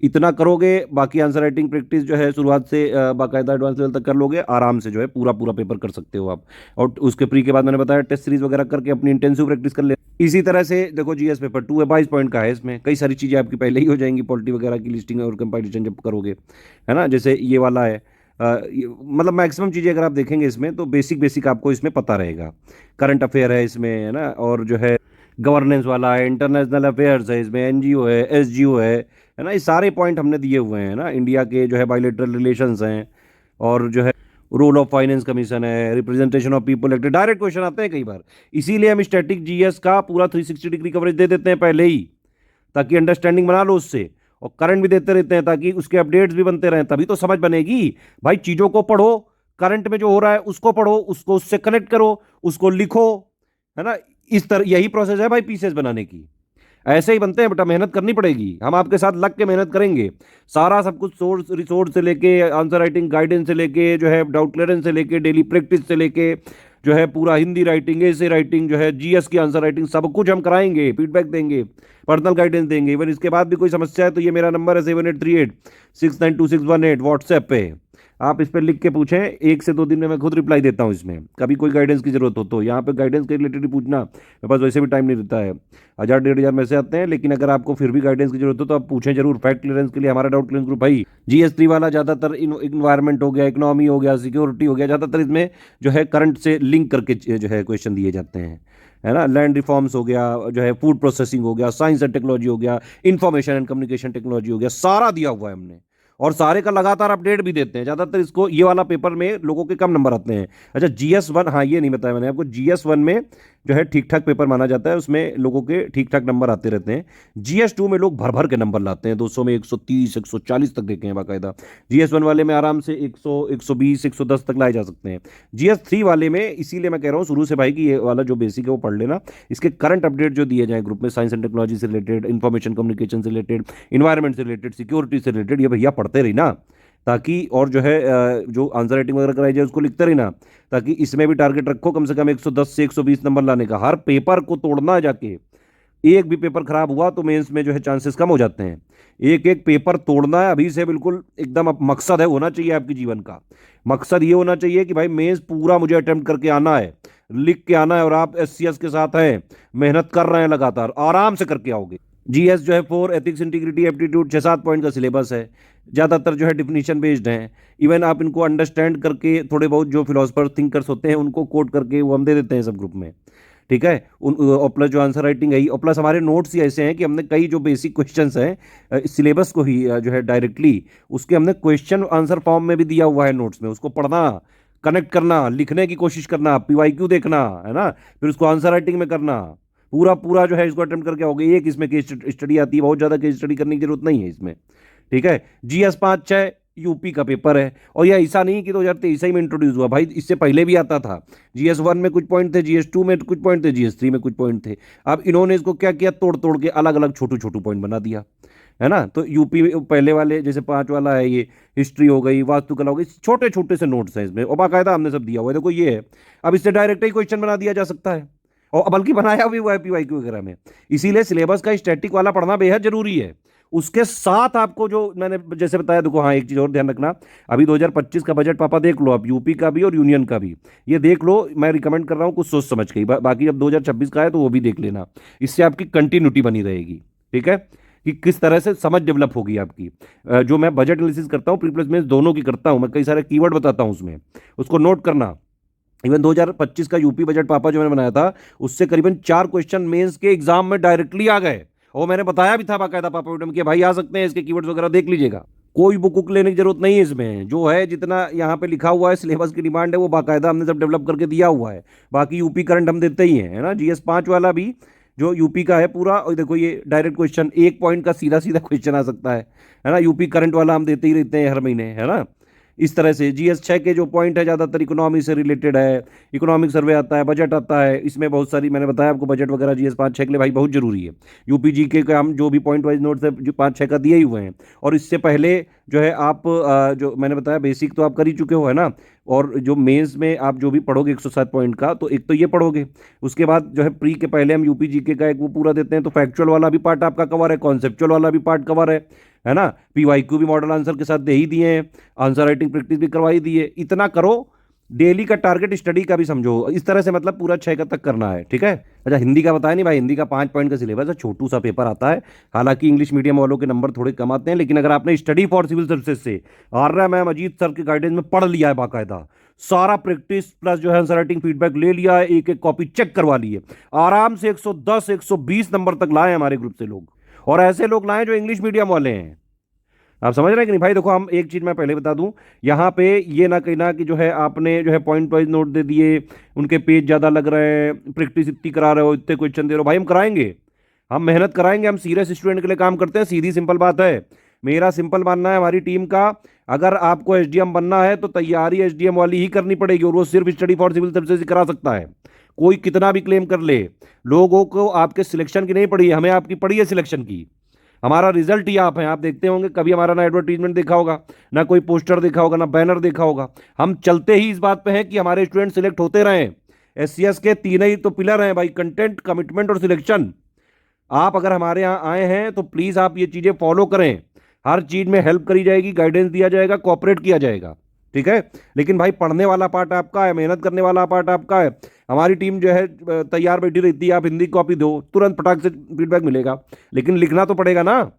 इतना करोगे, बाकी आंसर राइटिंग प्रैक्टिस जो है शुरुआत से बाकायदा एडवांस लेवल तक कर लोगे, आराम से जो है पूरा पेपर कर सकते हो आप। और उसके प्री के बाद मैंने बताया टेस्ट सीरीज वगैरह करके अपनी इंटेंसिव प्रैक्टिस कर ले। इसी तरह से देखो जीएस पेपर 2 है, 22 पॉइंट का है, इसमें कई सारी चीज़ें आपकी पहले ही हो जाएंगी, पॉलिटी वगैरह की लिस्टिंग और कंपाइलेशन जब करोगे, है ना। जैसे ये वाला है, मतलब मैक्सिमम चीज़ें अगर आप देखेंगे इसमें तो बेसिक आपको इसमें पता रहेगा। करंट अफेयर है इसमें, है ना, और जो है गवर्नेंस वाला है, इंटरनेशनल अफेयर्स है, इसमें एनजीओ है, एसजीओ है ना, ये सारे पॉइंट हमने दिए हुए हैं ना। इंडिया के जो है बायलैटरल रिलेशंस हैं, और जो है रोल ऑफ फाइनेंस कमीशन है, representation of people act, direct question आते हैं कई बार। इसीलिए हम स्टैटिक जीएस का पूरा 360 डिग्री कवरेज दे देते हैं पहले ही, ताकि अंडरस्टैंडिंग बना लो उससे, और करंट भी देते रहते हैं ताकि उसके अपडेट्स भी बनते रहें, तभी तो समझ बनेगी भाई। चीज़ों को पढ़ो, करंट में जो हो रहा है उसको पढ़ो, उसको उससे कनेक्ट करो, उसको लिखो, है ना। इस तरह यही प्रोसेस है भाई पीसीएस बनाने की। ऐसे ही बनते हैं बेटा, मेहनत करनी पड़ेगी, हम आपके साथ लग के मेहनत करेंगे। सारा सब कुछ सोर्स रिसोर्स से लेके, आंसर राइटिंग गाइडेंस से लेके, जो है डाउट क्लियरेंस से लेके, डेली प्रैक्टिस से लेके, जो है पूरा हिंदी राइटिंग, ऐसे राइटिंग, जो है जीएस की आंसर राइटिंग, सब कुछ हम कराएंगे, फीडबैक देंगे, पर्सनल गाइडेंस देंगे। इवन इसके बाद भी कोई समस्या है तो ये मेरा नंबर है 7838692618 व्हाट्सएप पे, आप इस पर लिख के पूछें, 1 से 2 दिन में मैं खुद रिप्लाई देता हूँ इसमें। कभी कोई गाइडेंस की जरूरत हो तो यहाँ पे गाइडेंस के रिलेटेड ही पूछना, मेरे पास वैसे भी टाइम नहीं रहता है, 1000-1500 मैसेज आते हैं, लेकिन अगर आपको फिर भी गाइडेंस की जरूरत हो तो आप पूछें जरूर। फैक्ट क्लियरेंस के लिए हमारा डाउट क्लियरेंस ग्रुप भाई, जीएस3 वाला ज़्यादातर इन्वायरमेंट हो गया, इकोनॉमी हो गया, सिक्योरिटी हो गया, ज़्यादातर इसमें जो है करंट से लिंक करके जो है क्वेश्चन दिए जाते हैं, है ना। लैंड रिफॉर्म्स हो गया, जो है फूड प्रोसेसिंग हो गया, साइंस एंड टेक्नोलॉजी हो गया, इंफॉर्मेशन एंड कम्युनिकेशन टेक्नोलॉजी हो गया, सारा दिया हुआ है हमने, और सारे का लगातार अपडेट भी देते हैं। ज़्यादातर इसको ये वाला पेपर में लोगों के कम नंबर आते हैं। अच्छा GS1, हाँ ये नहीं बताया मैंने आपको, GS1 में जो है ठीक ठाक पेपर माना जाता है, उसमें लोगों के ठीक ठाक नंबर आते रहते हैं। GS2 में लोग भर भर के नंबर लाते हैं, 200 में 130 140 तक देखे हैं बाकायदा। GS1 वाले में आराम से 100 120 110 तक लाए जा सकते हैं। GS3 वाले में इसीलिए मैं कह रहा हूँ शुरू से भाई कि ये वाला जो बेसिक है वो पढ़ लेना। इसके करंट अपडेट जो दिए जाए ग्रुप में, साइंस एंड टेक्नोलॉजी से रिलेटेड, इन्फॉर्मेशन कम्युनिकेशन से रिलेटेड, इन्वायरमेंट से रिलेटेड, सिक्योरिटी से रिलेटेड, ये भैया पढ़ते रही ना, ताकि और जो है जो आंसर राइटिंग वगैरह कराई जाए उसको लिखते रहना, ताकि इसमें भी टारगेट रखो कम से कम 110 से 120 नंबर लाने का। हर पेपर को तोड़ना जाके, एक भी पेपर खराब हुआ तो मेंस में जो है चांसेस कम हो जाते हैं। एक एक पेपर तोड़ना है अभी से, बिल्कुल एकदम मकसद है, होना चाहिए आपके जीवन का मकसद ये होना चाहिए कि भाई मेंस पूरा मुझे अटेम्प्ट करके आना है, लिख के आना है, और आप SCS के साथ हैं, मेहनत कर रहे हैं, लगातार आराम से करके आओगे। जीएस जो है 4 एथिक्स इंटीग्रिटी एप्टीट्यूड 6-7 पॉइंट का सिलेबस है, ज़्यादातर जो है डिफिनीशन बेस्ड हैं। इवन आप इनको अंडरस्टैंड करके, थोड़े बहुत जो फिलोसफर थिंकर्स होते हैं उनको कोट करके वो हम दे देते हैं सब ग्रुप में, ठीक है। और प्लस जो आंसर राइटिंग है, और प्लस हमारे नोट्स ही ऐसे हैं कि हमने कई जो बेसिक क्वेश्चंस हैं सिलेबस को ही जो है डायरेक्टली उसके हमने क्वेश्चन आंसर फॉर्म में भी दिया हुआ है नोट्स में, उसको पढ़ना, कनेक्ट करना, लिखने की कोशिश करना, PYQ देखना, है ना, फिर उसको आंसर राइटिंग में करना, पूरा पूरा जो है इसको अटेम्प्ट करके आओगे। एक इसमें केस स्टडी आती है, बहुत ज़्यादा केस स्टडी करने की जरूरत नहीं है इसमें, ठीक है। GS 5-6 यूपी का पेपर है, और यह ऐसा नहीं कि 2023 ही में इंट्रोड्यूस हुआ भाई, इससे पहले भी आता था। GS1 में कुछ पॉइंट थे, GS2 में कुछ पॉइंट थे, GS3 में कुछ पॉइंट थे। अब इन्होंने इसको क्या किया, तोड़ तोड़ के अलग अलग छोटू छोटू पॉइंट बना दिया, है ना। तो यूपी पहले वाले जैसे 5 वाला है, ये हिस्ट्री हो गई, वास्तुकला हो गई, छोटे छोटे से नोट्स हैं इसमें, और बाकायदा हमने सब दिया हुआ है। देखो ये है, अब इससे डायरेक्ट ही क्वेश्चन बना दिया जा सकता है, और बल्कि बनाया भी हुआ है PYQ वगैरह में। इसीलिए सिलेबस का स्टैटिक वाला पढ़ना बेहद जरूरी है। उसके साथ आपको जो मैंने जैसे बताया, देखो हाँ एक चीज़ और ध्यान रखना, अभी 2025 का बजट पापा देख लो, आप यूपी का भी और यूनियन का भी ये देख लो, मैं रिकमेंड कर रहा हूँ कुछ सोच समझ के ही। बाकी जब 2026 का है तो वो भी देख लेना, इससे आपकी कंटिन्यूटी बनी रहेगी, ठीक है, कि किस तरह से समझ डेवलप होगी आपकी। जो मैं बजट एनालिसिस करता हूँ, प्री प्लस मेंस दोनों की करता हूँ मैं, कई सारे कीवर्ड बताता हूँ उसमें, उसको नोट करना। इवन 2025 का यूपी बजट पापा जो मैंने बनाया था, उससे करीबन 4 क्वेश्चन मेंस के एग्जाम में डायरेक्टली आ गए, और मैंने बताया भी था बाकायदा पापा वीडियो में कि भाई आ सकते हैं, इसके कीवर्ड्स वगैरह देख लीजिएगा। कोई बुक लेने की जरूरत नहीं है इसमें, जो है जितना यहाँ पे लिखा हुआ है सिलेबस की डिमांड है वो बाकायदा हमने सब डेवलप करके दिया हुआ है। बाकी यूपी करंट हम देते ही हैं, है ना। GS 5 वाला भी जो यूपी का है पूरा, और देखो ये डायरेक्ट क्वेश्चन 1 पॉइंट का सीधा सीधा क्वेश्चन आ सकता है ना। यूपी करंट वाला हम देते ही रहते हैं हर महीने, है ना। इस तरह से GS 6 के जो पॉइंट है ज़्यादातर इकोनॉमी से रिलेटेड है, इकोनॉमिक सर्वे आता है, बजट आता है, इसमें बहुत सारी मैंने बताया आपको बजट वगैरह GS 5-6 के लिए भाई बहुत जरूरी है। यूपी GK का हम जो भी पॉइंट वाइज नोट्स है जो 5-6 का दिए ही हुए हैं, और इससे पहले जो है आप जो मैंने बताया बेसिक तो आप कर ही चुके हो, है ना। और जो मेंस में आप जो भी पढ़ोगे 107 पॉइंट का, तो एक तो ये पढ़ोगे, उसके बाद जो है प्री के पहले हम यूपी GK का एक वो पूरा देते हैं, तो फैक्चुअल वाला भी पार्ट आपका कवर है, कॉन्सेप्चुअल वाला भी पार्ट कवर है ना। PYQ भी मॉडल आंसर के साथ दे ही दिए हैं, आंसर राइटिंग प्रैक्टिस भी करवाई दी है। इतना करो, डेली का टारगेट स्टडी का भी समझो इस तरह से, मतलब पूरा 6 का तक करना है, ठीक है। अच्छा हिंदी का बताया नहीं भाई, हिंदी का 5 पॉइंट का सिलेबस है, छोटू सा पेपर आता है। हालांकि इंग्लिश मीडियम वालों के नंबर थोड़े कम आते हैं, लेकिन अगर आपने स्टडी फॉर सिविल सर्विसेज से आर्या मैम अजीत सर के गाइडेंस में पढ़ लिया है बाकायदा, सारा प्रैक्टिस प्लस जो है आंसर राइटिंग फीडबैक ले लिया है, एक एक कॉपी चेक करवा ली है, आराम से 110 120 नंबर तक लाए हमारे ग्रुप से लोग, और ऐसे लोग लाए जो इंग्लिश मीडियम वाले हैं। आप समझ रहे हैं कि नहीं भाई? देखो, हम एक चीज मैं पहले बता दूं, यहाँ पे ये ना कहना कि जो है आपने जो है पॉइंट वाइज नोट दे दिए, उनके पेज ज्यादा लग रहे हैं, प्रैक्टिस इतनी करा रहे हो, इतने क्वेश्चन दे रहे हो। भाई हम कराएंगे, हम मेहनत कराएंगे, हम सीरियस स्टूडेंट के लिए काम करते हैं, सीधी सिंपल बात है। मेरा सिंपल मानना है हमारी टीम का, अगर आपको एसडीएम बनना है तो तैयारी एसडीएम वाली ही करनी पड़ेगी, और वो सिर्फ स्टडी फॉर सिविल सर्विसेज ही करा सकता है। कोई कितना भी क्लेम कर ले, लोगों को आपके सिलेक्शन की नहीं पड़ी है, हमें आपकी पड़ी है सिलेक्शन की। हमारा रिजल्ट ही आप हैं, आप देखते होंगे, कभी हमारा ना एडवर्टीजमेंट देखा होगा, ना कोई पोस्टर देखा होगा, ना बैनर देखा होगा। हम चलते ही इस बात पे हैं कि हमारे स्टूडेंट सिलेक्ट होते रहें। एससीएस के तीन ही तो पिलर हैं भाई, कंटेंट, कमिटमेंट और सिलेक्शन। आप अगर हमारे यहाँ आए हैं तो प्लीज आप ये चीजें फॉलो करें, हर चीज में हेल्प करी जाएगी, गाइडेंस दिया जाएगा, कोऑपरेट किया जाएगा, ठीक है। लेकिन भाई पढ़ने वाला पार्ट आपका है, मेहनत करने वाला पार्ट आपका है। हमारी टीम जो है तैयार बैठी रहती है, आप हिंदी कॉपी दो, तुरंत फटाक से फीडबैक मिलेगा, लेकिन लिखना तो पड़ेगा ना।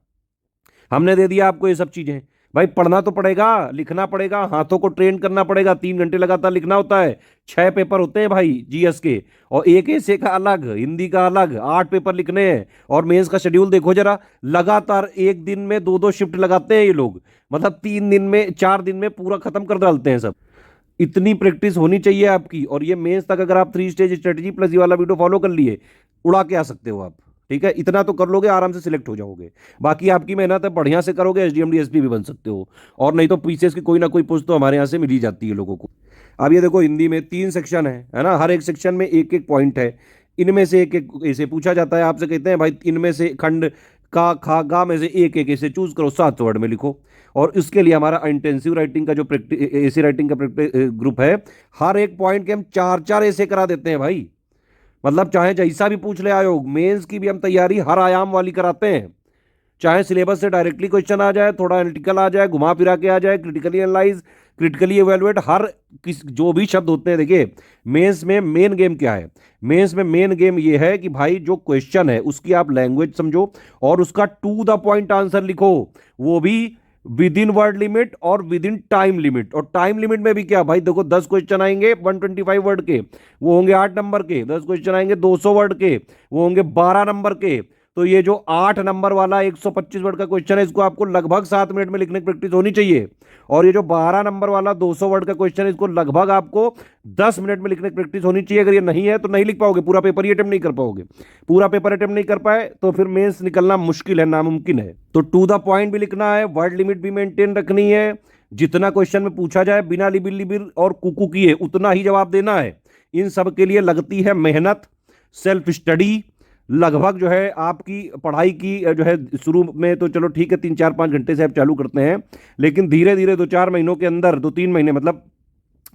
हमने दे दिया आपको ये सब चीजें, भाई पढ़ना तो पड़ेगा, लिखना पड़ेगा, हाथों को ट्रेन करना पड़ेगा, 3 घंटे लगातार लिखना होता है। 6 पेपर होते हैं भाई जीएस के, और एक ऐसे का अलग, हिंदी का अलग, 8 पेपर लिखने हैं। और मेंस का शेड्यूल देखो जरा, लगातार एक दिन में 2-2 शिफ्ट लगाते हैं ये लोग, मतलब 3 दिन में 4 दिन में पूरा खत्म कर डालते हैं सब। इतनी प्रैक्टिस होनी चाहिए आपकी, और ये मेंस तक अगर आप 3 स्टेज स्ट्रेटजी प्लस ये वाला वीडियो फॉलो कर लिए, उड़ा के आ सकते हो आप, ठीक है। इतना तो कर लोगे, आराम से सिलेक्ट हो जाओगे। बाकी आपकी मेहनत है, बढ़िया से करोगे, एसडीएम डीएसपी भी बन सकते हो, और नहीं तो पीसीएस की कोई ना कोई पोस्ट तो हमारे यहाँ से मिल ही जाती है लोगों को। अब ये देखो, हिंदी में 3 सेक्शन है ना, हर एक सेक्शन में एक एक पॉइंट है, इनमें से एक एक ऐसे पूछा जाता है आपसे, कहते हैं भाई इनमें से खंड का खा गा में से एक एक ऐसे चूज करो, 7 वर्ड में लिखो। और इसके लिए हमारा इंटेंसिव राइटिंग का जो प्रैक्टिस, ऐसे राइटिंग का प्रैक्टिस ग्रुप है, हर एक पॉइंट के हम 4-4 ऐसे करा देते हैं भाई। मतलब चाहे जैसा भी पूछ ले आयोग, मेंस की भी हम तैयारी हर आयाम वाली कराते हैं। चाहे सिलेबस से डायरेक्टली क्वेश्चन आ जाए, थोड़ा एनालिटिकल आ जाए, घुमा फिरा के आ जाए, क्रिटिकली एनालाइज, क्रिटिकली इवेलुएट, हर किस जो भी शब्द होते हैं। देखिए, मेंस में मेन गेम क्या है? मेंस में मेन गेम ये है कि भाई जो क्वेश्चन है उसकी आप लैंग्वेज समझो, और उसका टू द पॉइंट आंसर लिखो, वो भी विद इन वर्ड लिमिट और विद इन टाइम लिमिट। और टाइम लिमिट में भी क्या भाई, देखो 10 क्वेश्चन आएंगे 125 वर्ड के, वो होंगे 8 नंबर के। 10 क्वेश्चन आएंगे 200 वर्ड के, वो होंगे 12 नंबर के। तो ये जो 8 नंबर वाला 125 वर्ड का क्वेश्चन है, इसको आपको लगभग 7 मिनट में लिखने की प्रैक्टिस होनी चाहिए। और ये जो 12 नंबर वाला 200 वर्ड का क्वेश्चन है, इसको लगभग आपको 10 मिनट में लिखने की प्रैक्टिस होनी चाहिए। अगर ये नहीं है तो नहीं लिख पाओगे, पूरा पेपर ही अटेम्प्ट नहीं कर पाओगे। पूरा पेपर अटेम्प्ट नहीं कर पाए तो फिर मेंस निकलना मुश्किल है, नामुमकिन है। तो टू द पॉइंट भी लिखना है, वर्ड लिमिट भी मेंटेन रखनी है, जितना क्वेश्चन में पूछा जाए बिना लिबिर लिबिर और कुकू किए उतना ही जवाब देना है। इन सब के लिए लगती है मेहनत, सेल्फ स्टडी। लगभग जो है आपकी पढ़ाई की जो है, शुरू में तो चलो ठीक है 3-4-5 घंटे से आप चालू करते हैं, लेकिन धीरे धीरे 2-4 महीनों के अंदर, 2-3 महीने मतलब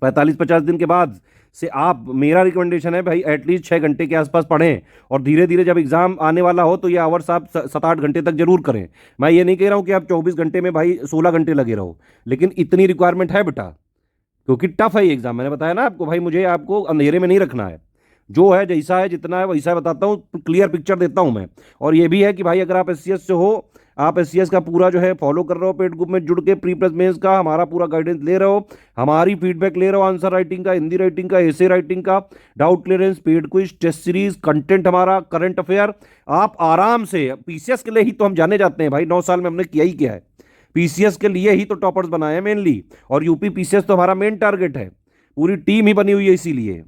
45-50 दिन के बाद से आप, मेरा रिकमेंडेशन है भाई एटलीस्ट 6 घंटे के आसपास पढ़ें। और धीरे धीरे जब एग्जाम आने वाला हो तो ये आवर्स आप 7-8 घंटे तक जरूर करें। मैं ये नहीं कह रहा हूं कि आप 24 घंटे में भाई 16 घंटे लगे रहो, लेकिन इतनी रिक्वायरमेंट है बेटा, क्योंकि टफ है ये एग्जाम। मैंने बताया ना आपको भाई, मुझे आपको अंधेरे में नहीं रखना है, जो है जैसा है जितना है वैसा बताता हूँ, क्लियर पिक्चर देता हूँ मैं। और ये भी है कि भाई अगर आप एससीएस से हो, आप एससीएस का पूरा जो है फॉलो कर रहे हो, पेड ग्रुप में जुड़ के प्री प्लस मेंस का हमारा पूरा गाइडेंस ले रहे हो, हमारी फीडबैक ले रहे हो, आंसर राइटिंग का, हिंदी राइटिंग का, एसे राइटिंग का, doubt clearance, paid quiz, test series, content हमारा, करंट अफेयर, आप आराम से, पीसीएस के लिए ही तो हम जाने जाते हैं भाई, 9 साल में हमने किया ही क्या है, पीसीएस के लिए ही तो टॉपर्स बनाए हैं मेनली। और यूपी पीसीएस तो हमारा मेन टारगेट है, पूरी टीम ही बनी हुई है इसीलिए।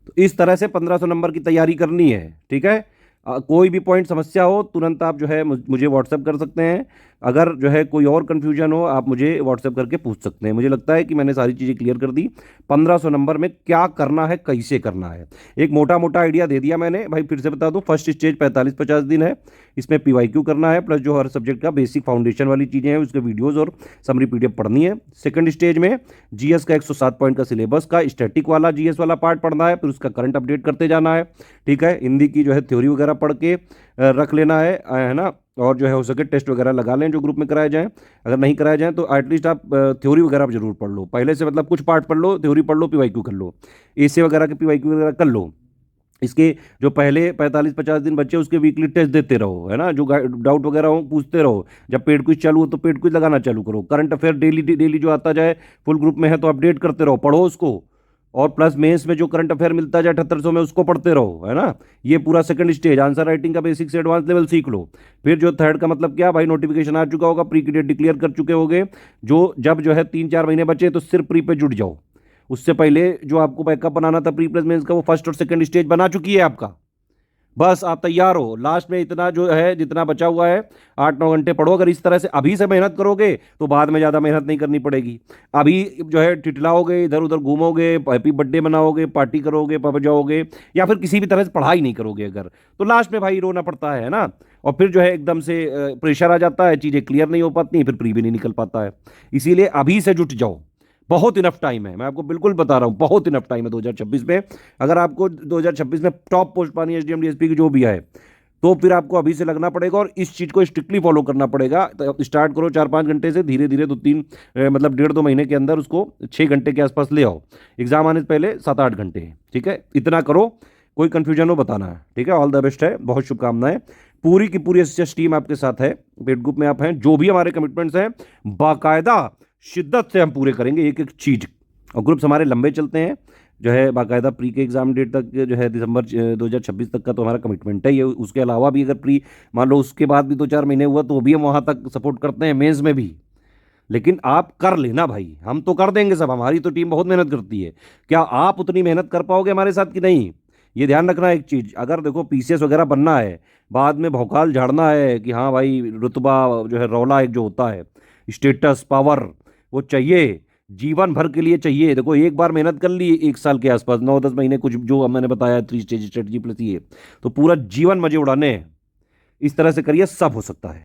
तो इस तरह से 1500 नंबर की तैयारी करनी है, ठीक है। कोई भी पॉइंट समस्या हो तुरंत आप जो है मुझे व्हाट्सएप कर सकते हैं। अगर जो है कोई और कन्फ्यूजन हो, आप मुझे व्हाट्सएप करके पूछ सकते हैं। मुझे लगता है कि मैंने सारी चीज़ें क्लियर कर दी। 1500 नंबर में क्या करना है, कैसे करना है, एक मोटा मोटा आइडिया दे दिया मैंने भाई। फिर से बता दूं, फर्स्ट स्टेज 45-50 दिन है, इसमें पीवाईक्यू करना है, प्लस जो हर सब्जेक्ट का बेसिक फाउंडेशन वाली चीज़ें हैं उसके वीडियोज़ और समरी पीडीएफ पढ़नी है। सेकंड स्टेज में जीएस का 107 पॉइंट का सिलेबस का स्टैटिक वाला जीएस वाला पार्ट पढ़ना है, फिर उसका करंट अपडेट करते जाना है, ठीक है। हिंदी की जो है थ्योरी वगैरह पढ़ के रख लेना है ना, और जो है हो सके टेस्ट वगैरह लगा लें जो ग्रुप में कराए जाएं। अगर नहीं कराए जाएं तो एटलीस्ट आप थ्योरी वगैरह जरूर पढ़ लो पहले से, मतलब कुछ पार्ट पढ़ लो, थ्योरी पढ़ लो, पीवाईक्यू कर लो, एसे वगैरह के पीवाईक्यू वगैरह कर लो। इसके जो पहले 45-50 दिन बच्चे उसके वीकली टेस्ट देते रहो, है ना, जो डाउट वगैरह हो पूछते रहो। जब पेड क्विज चालू हो तो पेड क्विज लगाना चालू करो। करंट अफेयर डेली डेली जो आता जाए, फुल ग्रुप में है तो अपडेट करते रहो, पढ़ो उसको। और प्लस मेंस में जो करंट अफेयर मिलता जाए 7800 में, उसको पढ़ते रहो, है ना। ये पूरा सेकंड स्टेज, आंसर राइटिंग का बेसिक से एडवांस लेवल सीख लो। फिर जो थर्ड का मतलब क्या भाई, नोटिफिकेशन आ चुका होगा, प्री की डेट डिक्लेयर कर चुके होगे, जब जो है 3-4 महीने बचे तो सिर्फ प्री पे जुट जाओ। उससे पहले जो आपको बैकअप बनाना था प्री प्लस मेंस का, वो फर्स्ट और सेकंड स्टेज बना चुकी है आपका। बस आप तैयार हो। लास्ट में इतना जो है, जितना बचा हुआ है, 8-9 घंटे पढ़ो। अगर इस तरह से अभी से मेहनत करोगे तो बाद में ज़्यादा मेहनत नहीं करनी पड़ेगी। अभी जो है टिटलाओगे, इधर उधर घूमोगे, हैप्पी बर्थडे मनाओगे, पार्टी करोगे, पब जाओगे, या फिर किसी भी तरह से पढ़ाई नहीं करोगे अगर, तो लास्ट में भाई रोना पड़ता है ना। और फिर जो है एकदम से प्रेशर आ जाता है, चीज़ें क्लियर नहीं हो पाती, फिर प्री भी नहीं निकल पाता है। इसीलिए अभी से जुट जाओ, बहुत इनफ टाइम है। मैं आपको बिल्कुल बता रहा हूं, बहुत इनफ टाइम है 2026 में। अगर आपको 2026 में टॉप पोस्ट पानी है, एसडीएम डीएसपी की जो भी है, तो फिर आपको अभी से लगना पड़ेगा और इस चीज़ को स्ट्रिक्टली फॉलो करना पड़ेगा। तो स्टार्ट करो 4-5 घंटे से, धीरे धीरे 2-3 मतलब 1.5-2 महीने के अंदर उसको 6 घंटे के आसपास ले आओ। एग्जाम आने से पहले 7-8 घंटे, ठीक है, इतना करो। कोई कंफ्यूजन हो बताना है, ठीक है। ऑल द बेस्ट है, बहुत शुभकामनाएं। पूरी की पूरी एसएस टीम आपके साथ है, पेड ग्रुप में आप हैं। जो भी हमारे कमिटमेंट्स हैं बाकायदा शिद्दत से हम पूरे करेंगे, एक एक चीज़। और ग्रुप्स हमारे लंबे चलते हैं, जो है बाकायदा प्री के एग्ज़ाम डेट तक, जो है दिसंबर 2026 तक का तो हमारा कमिटमेंट है ये। उसके अलावा भी अगर प्री मान लो उसके बाद भी 2-4 महीने हुआ तो भी हम वहाँ तक सपोर्ट करते हैं, मेंस में भी। लेकिन आप कर लेना भाई, हम तो कर देंगे सब, हमारी तो टीम बहुत मेहनत करती है। क्या आप उतनी मेहनत कर पाओगे हमारे साथ कि नहीं, ये ध्यान रखना एक चीज़। अगर देखो पीसीएस वगैरह बनना है, बाद में भौकाल झाड़ना है कि हाँ भाई रुतबा जो है, रौला एक जो होता है, स्टेटस पावर, वो चाहिए, जीवन भर के लिए चाहिए। देखो एक बार मेहनत कर ली 1 साल के आसपास, 9-10 महीने, कुछ जो मैंने बताया 3 स्टेज स्ट्रेटजी प्लस ये, तो पूरा जीवन मजे उड़ाने हैं। इस तरह से करिए, सब हो सकता है।